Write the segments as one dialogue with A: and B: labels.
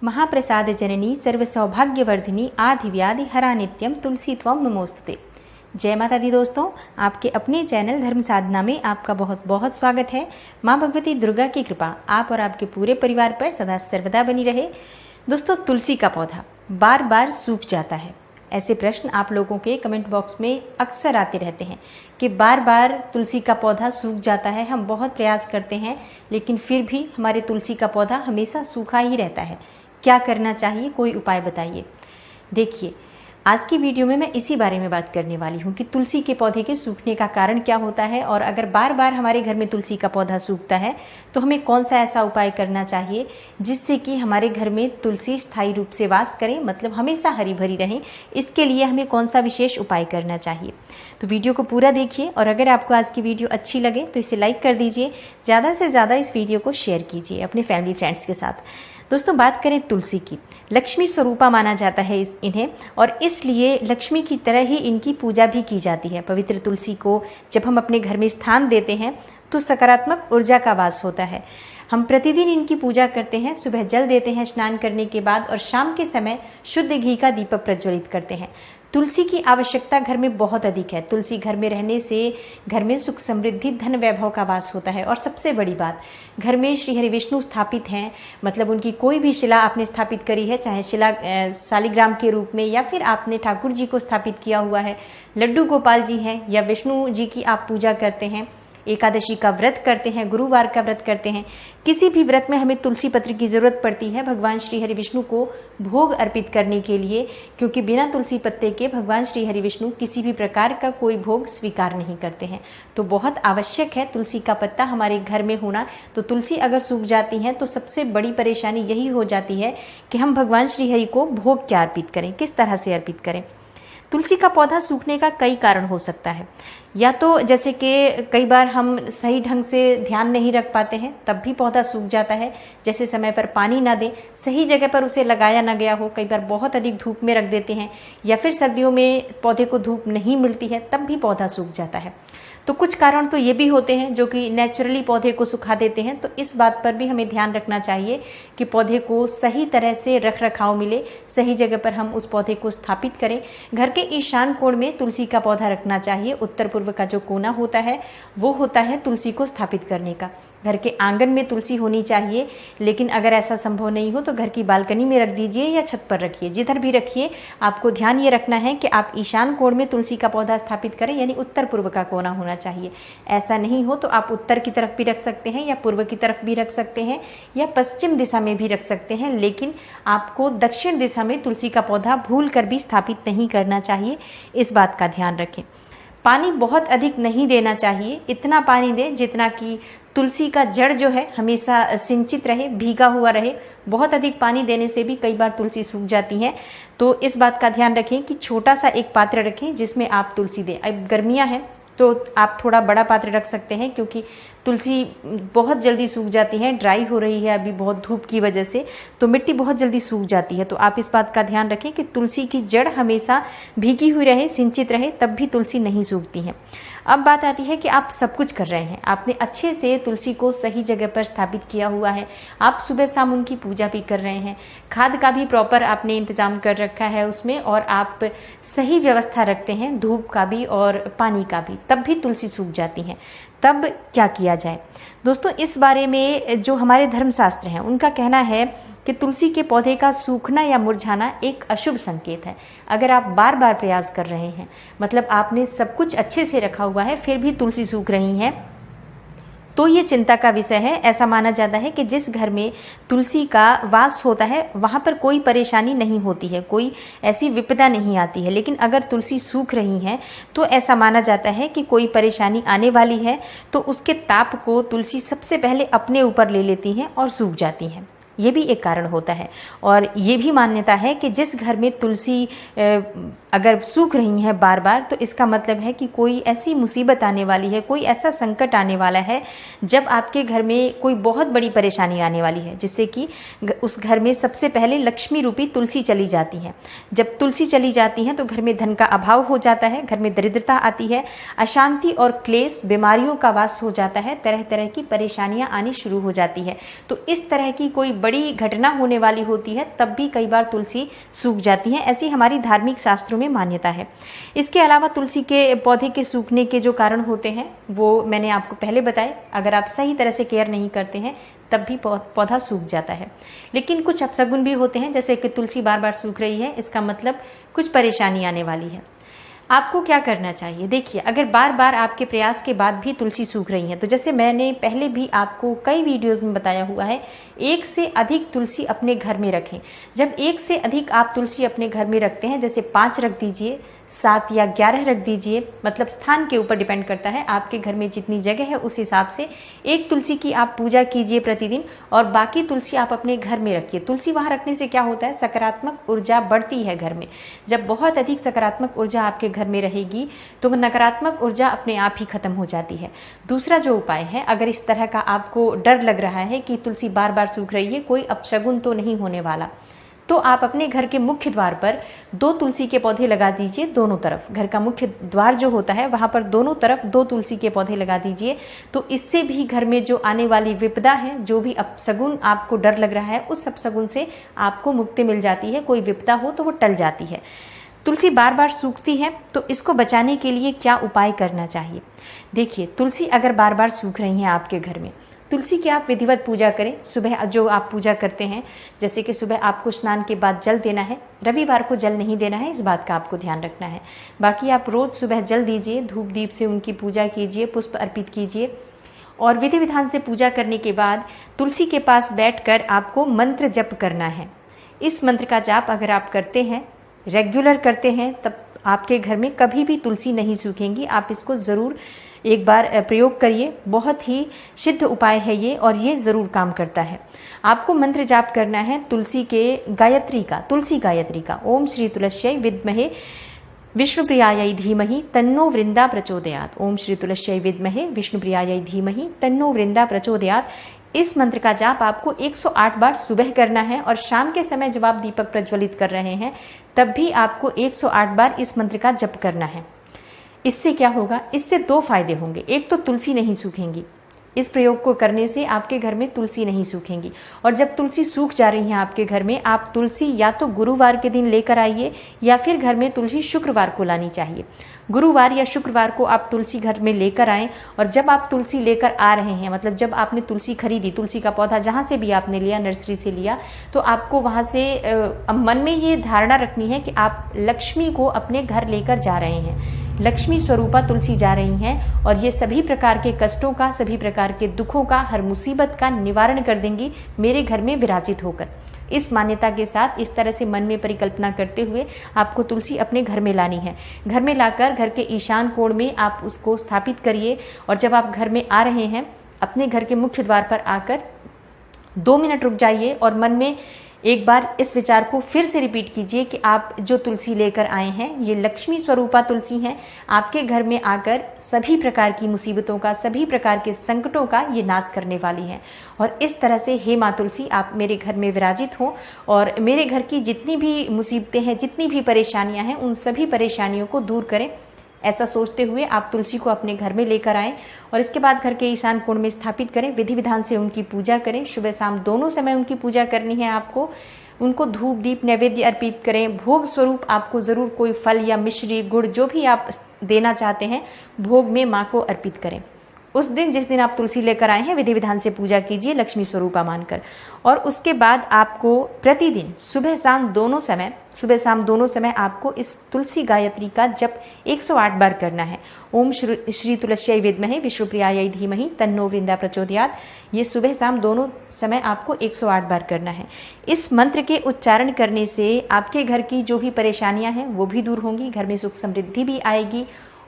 A: महाप्रसाद जननी सर्वसौभाग्यवर्धिनी आधिव्याधि हरा नित्यम तुलसी त्वं नमोस्तुते। जय माता दी दोस्तों, आपके अपने चैनल धर्म साधना में आपका बहुत बहुत स्वागत है। माँ भगवती दुर्गा की कृपा आप और आपके पूरे परिवार पर सदा सर्वदा बनी रहे। दोस्तों, तुलसी का पौधा बार बार सूख जाता है। ऐसे प्रश्न आप लोगों के कमेंट बॉक्स में अक्सर आते रहते हैं कि बार बार तुलसी का पौधा सूख जाता है। हम बहुत प्रयास करते हैं लेकिन फिर भी हमारे तुलसी का पौधा हमेशा सूखा ही रहता है। क्या करना चाहिए, कोई उपाय बताइए। देखिए, आज की वीडियो में मैं इसी बारे में बात करने वाली हूँ कि तुलसी के पौधे के सूखने का कारण क्या होता है, और अगर बार बार हमारे घर में तुलसी का पौधा सूखता है तो हमें कौन सा ऐसा उपाय करना चाहिए जिससे कि हमारे घर में तुलसी स्थायी रूप से वास करे, मतलब हमेशा हरी भरी रहे। इसके लिए हमें कौन सा विशेष उपाय करना चाहिए। तो वीडियो को पूरा देखिए, और अगर आपको आज की वीडियो अच्छी लगे तो इसे लाइक कर दीजिए। ज़्यादा से ज़्यादा इस वीडियो को शेयर कीजिए अपने फैमिली फ्रेंड्स के साथ। दोस्तों, बात करें तुलसी की, लक्ष्मी स्वरूपा माना जाता है इन्हें, और इसलिए लक्ष्मी की तरह ही इनकी पूजा भी की जाती है। पवित्र तुलसी को जब हम अपने घर में स्थान देते हैं तो सकारात्मक ऊर्जा का वास होता है। हम प्रतिदिन इनकी पूजा करते हैं। सुबह जल देते हैं स्नान करने के बाद, और शाम के समय शुद्ध घी का दीपक प्रज्वलित करते हैं। तुलसी की आवश्यकता घर में बहुत अधिक है। तुलसी घर में रहने से घर में सुख समृद्धि धन वैभव का वास होता है। और सबसे बड़ी बात, घर में श्री हरि विष्णु स्थापित हैं, मतलब उनकी कोई भी शिला आपने स्थापित करी है, चाहे शिला शालिग्राम के रूप में या फिर आपने ठाकुर जी को स्थापित किया हुआ है, लड्डू गोपाल जी हैं या विष्णु जी की आप पूजा करते हैं, एकादशी का व्रत करते हैं, गुरुवार का व्रत करते हैं, किसी भी व्रत में हमें तुलसी पत्र की जरूरत पड़ती है भगवान श्री हरि विष्णु को भोग अर्पित करने के लिए, क्योंकि बिना तुलसी पत्ते के भगवान श्री हरि विष्णु किसी भी प्रकार का कोई भोग स्वीकार नहीं करते हैं। तो बहुत आवश्यक है तुलसी का पत्ता हमारे घर में होना। तो तुलसी अगर सूख जाती है तो सबसे बड़ी परेशानी यही हो जाती है कि हम भगवान श्री हरि को भोग क्या अर्पित करें, किस तरह से अर्पित करें। तुलसी का पौधा सूखने का कई कारण हो सकता है। या तो जैसे कि कई बार हम सही ढंग से ध्यान नहीं रख पाते हैं, तब भी पौधा सूख जाता है। जैसे समय पर पानी ना दें, सही जगह पर उसे लगाया ना गया हो, कई बार बहुत अधिक धूप में रख देते हैं, या फिर सर्दियों में पौधे को धूप नहीं मिलती है, तब भी पौधा सूख जाता है। तो कुछ कारण तो ये भी होते हैं जो कि नेचुरली पौधे को सुखा देते हैं। तो इस बात पर भी हमें ध्यान रखना चाहिए कि पौधे को सही तरह से रख रखाव मिले, सही जगह पर हम उस पौधे को स्थापित करें। घर के ईशान कोण में तुलसी का पौधा रखना चाहिए। उत्तर पूर्व का जो कोना होता है वो होता है तुलसी को स्थापित करने का। घर के आंगन में तुलसी होनी चाहिए, लेकिन अगर ऐसा संभव नहीं हो तो घर की बालकनी में रख दीजिए या छत पर रखिए, जिधर भी रखिए। आपको ध्यान ये रखना है कि आप ईशान कोण में तुलसी का पौधा स्थापित करें, यानी उत्तर पूर्व का कोना होना चाहिए। ऐसा नहीं हो तो आप उत्तर की तरफ भी रख सकते हैं, या पूर्व की तरफ भी रख सकते हैं, या पश्चिम दिशा में भी रख सकते हैं, लेकिन आपको दक्षिण दिशा में तुलसी का पौधा भूल कर भी स्थापित नहीं करना चाहिए। इस बात का ध्यान रखें। पानी बहुत अधिक नहीं देना चाहिए। इतना पानी दें जितना कि तुलसी का जड़ जो है हमेशा सिंचित रहे, भीगा हुआ रहे। बहुत अधिक पानी देने से भी कई बार तुलसी सूख जाती है। तो इस बात का ध्यान रखें कि छोटा सा एक पात्र रखें जिसमें आप तुलसी दें। अब गर्मियां हैं तो आप थोड़ा बड़ा पात्र रख सकते हैं, क्योंकि तुलसी बहुत जल्दी सूख जाती है। ड्राई हो रही है अभी बहुत धूप की वजह से, तो मिट्टी बहुत जल्दी सूख जाती है। तो आप इस बात का ध्यान रखें कि तुलसी की जड़ हमेशा भीगी हुई रहे, सिंचित रहे, तब भी तुलसी नहीं सूखती है। अब बात आती है कि आप सब कुछ कर रहे हैं, आपने अच्छे से तुलसी को सही जगह पर स्थापित किया हुआ है, आप सुबह शाम उनकी पूजा भी कर रहे हैं, खाद का भी प्रॉपर आपने इंतजाम कर रखा है उसमें, और आप सही व्यवस्था रखते हैं धूप का भी और पानी का भी, तब भी तुलसी सूख जाती है। तब क्या किया जाए? दोस्तों, इस बारे में जो हमारे धर्मशास्त्र हैं उनका कहना है कि तुलसी के पौधे का सूखना या मुरझाना एक अशुभ संकेत है। अगर आप बार बार प्रयास कर रहे हैं, मतलब आपने सब कुछ अच्छे से रखा हुआ है, फिर भी तुलसी सूख रही है, तो ये चिंता का विषय है। ऐसा माना जाता है कि जिस घर में तुलसी का वास होता है वहाँ पर कोई परेशानी नहीं होती है, कोई ऐसी विपदा नहीं आती है। लेकिन अगर तुलसी सूख रही है तो ऐसा माना जाता है कि कोई परेशानी आने वाली है। तो उसके ताप को तुलसी सबसे पहले अपने ऊपर ले लेती हैं और सूख जाती हैं। ये भी एक कारण होता है। और ये भी मान्यता है कि जिस घर में तुलसी अगर सूख रही है बार बार, तो इसका मतलब है कि कोई ऐसी मुसीबत आने वाली है, कोई ऐसा संकट आने वाला है जब आपके घर में कोई बहुत बड़ी परेशानी आने वाली है, जिससे कि उस घर में सबसे पहले लक्ष्मी रूपी तुलसी चली जाती है। जब तुलसी चली जाती है तो घर में धन का अभाव हो जाता है, घर में दरिद्रता आती है, अशांति और क्लेश, बीमारियों का वास हो जाता है, तरह तरह की परेशानियां आनी शुरू हो जाती है। तो इस तरह की कोई बड़ी घटना होने वाली होती है तब भी कई बार तुलसी सूख जाती है, ऐसी हमारी धार्मिक शास्त्रों में मान्यता है। इसके अलावा तुलसी के पौधे के सूखने के जो कारण होते हैं वो मैंने आपको पहले बताए। अगर आप सही तरह से केयर नहीं करते हैं तब भी पौधा सूख जाता है। लेकिन कुछ अपशगुन भी होते हैं, जैसे कि तुलसी बार बार सूख रही है, इसका मतलब कुछ परेशानी आने वाली है। आपको क्या करना चाहिए? देखिए, अगर बार बार आपके प्रयास के बाद भी तुलसी सूख रही है तो जैसे मैंने पहले भी आपको कई वीडियोस में बताया हुआ है, 1 से अधिक तुलसी अपने घर में रखें। जब 1 से अधिक आप तुलसी अपने घर में रखते हैं, जैसे 5 रख दीजिए, 7 या 11 रख दीजिए, मतलब स्थान के ऊपर डिपेंड करता है, आपके घर में जितनी जगह है उस हिसाब से एक तुलसी की आप पूजा कीजिए प्रतिदिन और बाकी तुलसी आप अपने घर में रखिए। तुलसी वहां रखने से क्या होता है, सकारात्मक ऊर्जा बढ़ती है घर में। जब बहुत अधिक सकारात्मक ऊर्जा आपके घर में रहेगी तो नकारात्मक ऊर्जा अपने आप ही खत्म हो जाती है। दूसरा जो उपाय है, अगर इस तरह का आपको डर लग रहा है कि तुलसी बार बार सूख रही है, कोई अपशगुन तो नहीं होने वाला, तो आप अपने घर के मुख्य द्वार पर 2 तुलसी के पौधे लगा दीजिए दोनों तरफ। घर का मुख्य द्वार जो होता है वहां पर दोनों तरफ 2 तुलसी के पौधे लगा दीजिए। तो इससे भी घर में जो आने वाली विपदा है, जो भी अपशगुन आपको डर लग रहा है, उस अपशगुन से आपको मुक्ति मिल जाती है। कोई विपदा हो तो वो टल जाती है। तुलसी बार बार सूखती है तो इसको बचाने के लिए क्या उपाय करना चाहिए? देखिए, तुलसी अगर बार बार सूख रही है आपके घर में, तुलसी की आप विधिवत पूजा करें। सुबह जो आप पूजा करते हैं, जैसे कि सुबह आपको स्नान के बाद जल देना है, रविवार को जल नहीं देना है, इस बात का आपको ध्यान रखना है। बाकी आप रोज सुबह जल दीजिए, धूप दीप से उनकी पूजा कीजिए, पुष्प अर्पित कीजिए और विधि विधान से पूजा करने के बाद तुलसी के पास बैठकर आपको मंत्र जप करना है। इस मंत्र का जाप अगर आप करते हैं, रेगुलर करते हैं, तब आपके घर में कभी भी तुलसी नहीं सूखेंगी। आप इसको ज़रूर एक बार प्रयोग करिए, बहुत ही सिद्ध उपाय है ये और ये ज़रूर काम करता है। आपको मंत्र जाप करना है तुलसी के गायत्री का, तुलसी गायत्री का। ओम श्री तुलस्यै विद्महे विष्णुप्रियायै धीमहि तन्नो वृंदा प्रचोदयात्। ओम श्री तुलस्यै विद्महे विष्णुप्रियायै धीमहि तन्नो वृंदा प्रचोदयात्। इस मंत्र का जाप आपको 108 बार सुबह करना है और शाम के समय जब आप दीपक प्रज्वलित कर रहे हैं तब भी आपको 108 बार इस मंत्र का जप करना है। इससे क्या होगा? इससे 2 फायदे होंगे। एक तो तुलसी नहीं सूखेंगी, इस प्रयोग को करने से आपके घर में तुलसी नहीं सूखेंगी। और जब तुलसी सूख जा रही है आपके घर में, आप तुलसी या तो गुरुवार के दिन लेकर आइए या फिर घर में तुलसी शुक्रवार को लानी चाहिए। गुरुवार या शुक्रवार को आप तुलसी घर में लेकर आएं और जब आप तुलसी लेकर आ रहे हैं, मतलब जब आपने तुलसी खरीदी, तुलसी का पौधा जहां से भी आपने लिया, नर्सरी से लिया, तो आपको वहां से मन में ये धारणा रखनी है कि आप लक्ष्मी को अपने घर लेकर जा रहे हैं। लक्ष्मी स्वरूपा तुलसी जा रही हैं और ये सभी प्रकार के कष्टों का, सभी प्रकार के दुखों का, हर मुसीबत का निवारण कर देंगी मेरे घर में विराजित होकर। इस मान्यता के साथ इस तरह से मन में परिकल्पना करते हुए आपको तुलसी अपने घर में लानी है। घर में लाकर घर के ईशान कोण में आप उसको स्थापित करिए और जब आप घर में आ रहे हैं, अपने घर के मुख्य द्वार पर आकर 2 मिनट रुक जाइए और मन में एक बार इस विचार को फिर से रिपीट कीजिए कि आप जो तुलसी लेकर आए हैं ये लक्ष्मी स्वरूपा तुलसी हैं। आपके घर में आकर सभी प्रकार की मुसीबतों का, सभी प्रकार के संकटों का ये नाश करने वाली हैं। और इस तरह से हे माँ तुलसी, आप मेरे घर में विराजित हो और मेरे घर की जितनी भी मुसीबतें हैं, जितनी भी परेशानियां हैं, उन सभी परेशानियों को दूर करें। ऐसा सोचते हुए आप तुलसी को अपने घर में लेकर आएं और इसके बाद घर के ईशान कोण में स्थापित करें। विधि विधान से उनकी पूजा करें। सुबह शाम दोनों समय उनकी पूजा करनी है आपको। उनको धूप दीप नैवेद्य अर्पित करें। भोग स्वरूप आपको ज़रूर कोई फल या मिश्री, गुड़, जो भी आप देना चाहते हैं, भोग में माँ को अर्पित करें। उस दिन जिस दिन आप तुलसी लेकर आए हैं, विधि विधान से पूजा कीजिए लक्ष्मी स्वरूपा मानकर। और उसके बाद आपको प्रतिदिन सुबह शाम दोनों समय आपको इस तुलसी गायत्री का जप 108 बार करना है। ओम श्री तुलस्यै विद्महे विष्णुप्रियायै धीमहि तन्नो वृंदा प्रचोदयात्। ये सुबह शाम दोनों समय आपको 108 बार करना है। इस मंत्र के उच्चारण करने से आपके घर की जो भी परेशानियां हैं वो भी दूर होंगी, घर में सुख समृद्धि भी आएगी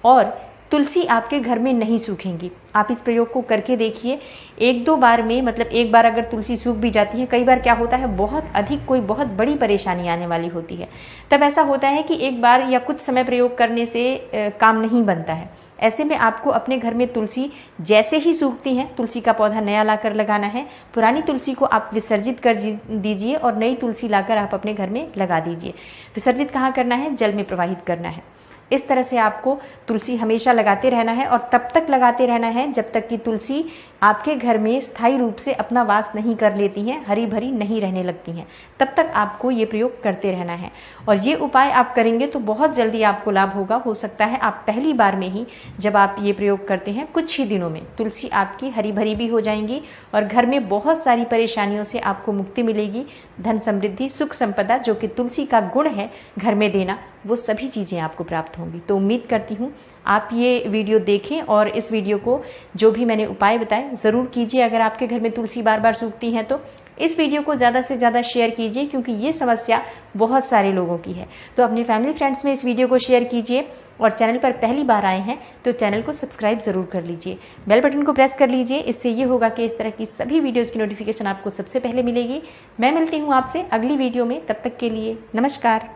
A: और तुलसी आपके घर में नहीं सूखेंगी। आप इस प्रयोग को करके देखिए। 1-2 बार में, मतलब एक बार अगर तुलसी सूख भी जाती है, कई बार क्या होता है बहुत अधिक कोई बहुत बड़ी परेशानी आने वाली होती है, तब ऐसा होता है कि एक बार या कुछ समय प्रयोग करने से काम नहीं बनता है। ऐसे में आपको अपने घर में तुलसी जैसे ही सूखती हैं, तुलसी का पौधा नया लाकर लगाना है। पुरानी तुलसी को आप विसर्जित कर दीजिए और नई तुलसी लाकर आप अपने घर में लगा दीजिए। विसर्जित कहाँ करना है? जल में प्रवाहित करना है। इस तरह से आपको तुलसी हमेशा लगाते रहना है और तब तक लगाते रहना है जब तक कि तुलसी आपके घर में स्थायी रूप से अपना वास नहीं कर लेती हैं, हरी भरी नहीं रहने लगती हैं, तब तक आपको ये प्रयोग करते रहना है। और ये उपाय आप करेंगे तो बहुत जल्दी आपको लाभ होगा। हो सकता है आप पहली बार में ही जब आप ये प्रयोग करते हैं कुछ ही दिनों में तुलसी आपकी हरी भरी भी हो जाएंगी और घर में बहुत सारी परेशानियों से आपको मुक्ति मिलेगी। धन समृद्धि, सुख संपदा, जो कि तुलसी का गुण है घर में देना, वो सभी चीज़ें आपको प्राप्त होंगी। तो उम्मीद करती हूँ आप ये वीडियो देखें और इस वीडियो को जो भी मैंने उपाय बताए ज़रूर कीजिए। अगर आपके घर में तुलसी बार बार सूखती हैं तो इस वीडियो को ज़्यादा से ज़्यादा शेयर कीजिए, क्योंकि ये समस्या बहुत सारे लोगों की है। तो अपने फैमिली फ्रेंड्स में इस वीडियो को शेयर कीजिए और चैनल पर पहली बार आए हैं तो चैनल को सब्सक्राइब ज़रूर कर लीजिए, बेल बटन को प्रेस कर लीजिए। इससे ये होगा कि इस तरह की सभी वीडियोज़ की नोटिफिकेशन आपको सबसे पहले मिलेगी। मैं मिलती हूँ आपसे अगली वीडियो में, तब तक के लिए नमस्कार।